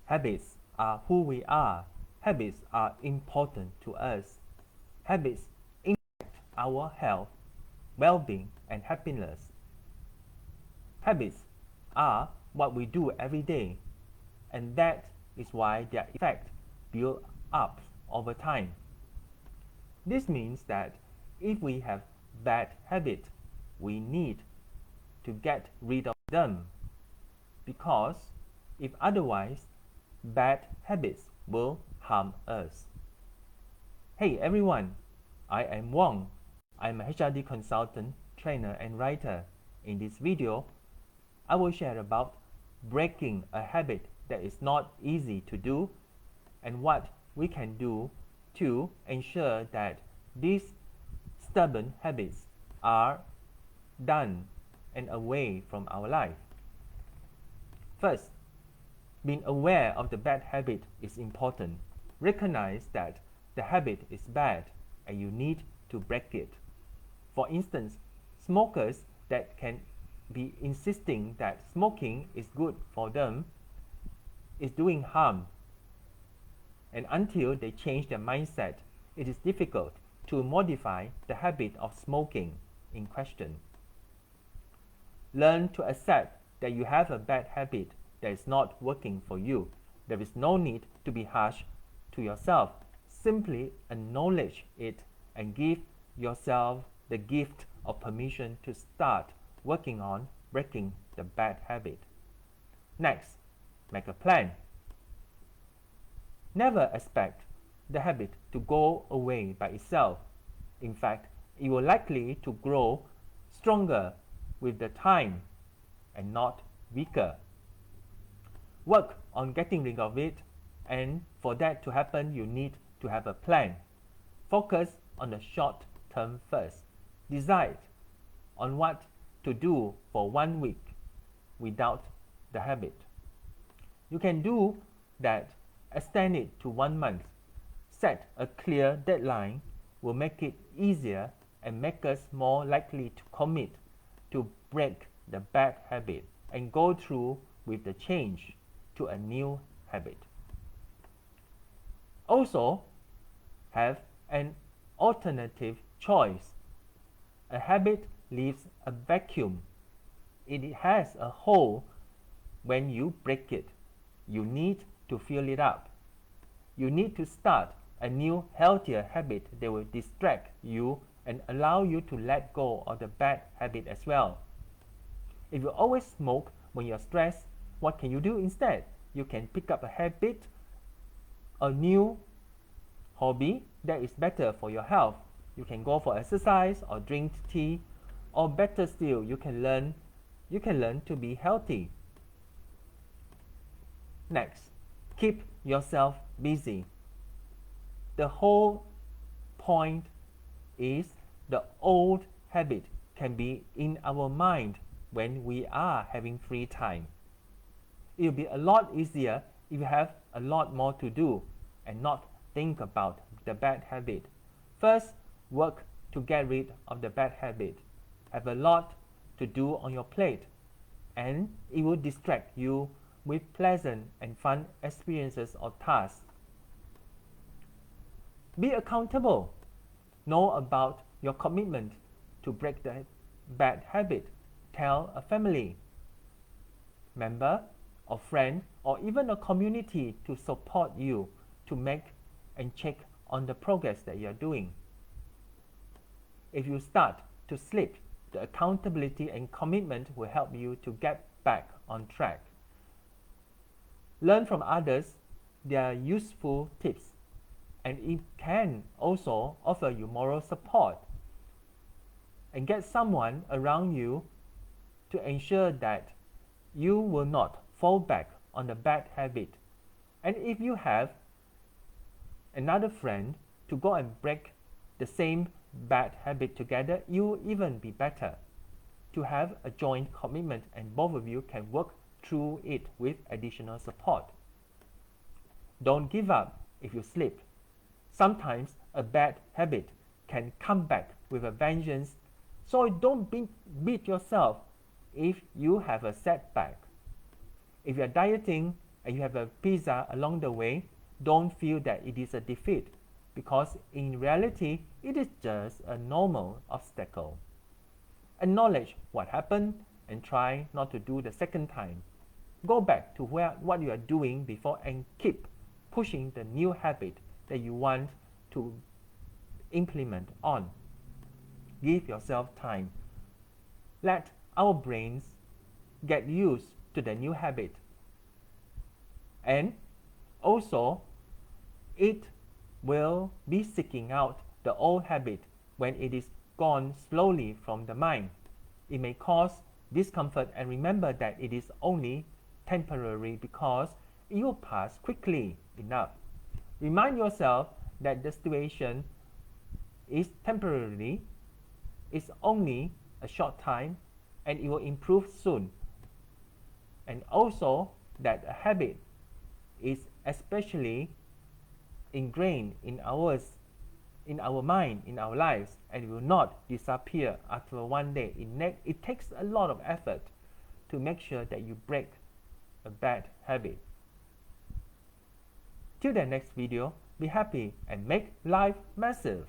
Habits are who we are. Habits are important to us. Habits impact our health, well-being, and happiness. Habits are what we do every day, and that is why their effect builds up over time. This means that if we have bad habits, we need to get rid of them, because if otherwise, bad habits will harm us. Hey everyone, I am Wong. I'm a HRD consultant, trainer, and writer. In this video, I will share about breaking a habit that is not easy to do and what we can do to ensure that these stubborn habits are done and away from our life. First, being aware of the bad habit is important. Recognize that the habit is bad and you need to break it. For instance, smokers that can be insisting that smoking is good for them is doing harm, and until they change their mindset, it is difficult to modify the habit of smoking in question. Learn to accept that you have a bad habit that is not working for you. There is no need to be harsh to yourself. Simply acknowledge it and give yourself the gift of permission to start working on breaking the bad habit. Next, make a plan. Never expect the habit to go away by itself. In fact, it will likely to grow stronger with the time and not weaker. Work on getting rid of it, and for that to happen, you need to have a plan. Focus on the short term first. Decide on what to do for 1 week without the habit. You can do that. Extend it to 1 month. Set a clear deadline will make it easier and make us more likely to commit to break the bad habit and go through with the change to a new habit. Also, have an alternative choice. A habit leaves a vacuum. It has a hole. When you break it, you need to fill it up. You need to start a new, healthier habit that will distract you and allow you to let go of the bad habit as well. If you always smoke when you're stressed, what can you do instead? You can pick up a habit, a new hobby that is better for your health. You can go for exercise or drink tea, or better still, you can learn to be healthy. Next, keep yourself busy. The whole point is the old habit can be in our mind when we are having free time. It will be a lot easier if you have a lot more to do and not think about the bad habit. First, work to get rid of the bad habit. Have a lot to do on your plate, and it will distract you with pleasant and fun experiences or tasks. Be accountable. Know about your commitment to break the bad habit. Tell a family member or friend or even a community to support you to make and check on the progress that you are doing. If you start to slip, the accountability and commitment will help you to get back on track. Learn from others their useful tips, and it can also offer you moral support. And get someone around you to ensure that you will not fall back on the bad habit. And if you have another friend to go and break the same bad habit together, you will even be better. To have a joint commitment and both of you can work through it with additional support. Don't give up if you slip. Sometimes a bad habit can come back with a vengeance, so don't beat yourself if you have a setback. If you're dieting, and you have a pizza along the way, don't feel that it is a defeat, because in reality, it is just a normal obstacle. Acknowledge what happened and try not to do the second time. Go back to what you are doing before and keep pushing the new habit that you want to implement on. Give yourself time. Let our brains get used to the new habit. And also, it will be seeking out the old habit when it is gone slowly from the mind. It may cause discomfort, and remember that it is only temporary because it will pass quickly enough. Remind yourself that the situation is temporary, it's only a short time, and it will improve soon. And also that a habit is especially ingrained in our mind, in our lives, and will not disappear after one day. It takes a lot of effort to make sure that you break a bad habit. Till the next video, be happy and make life massive.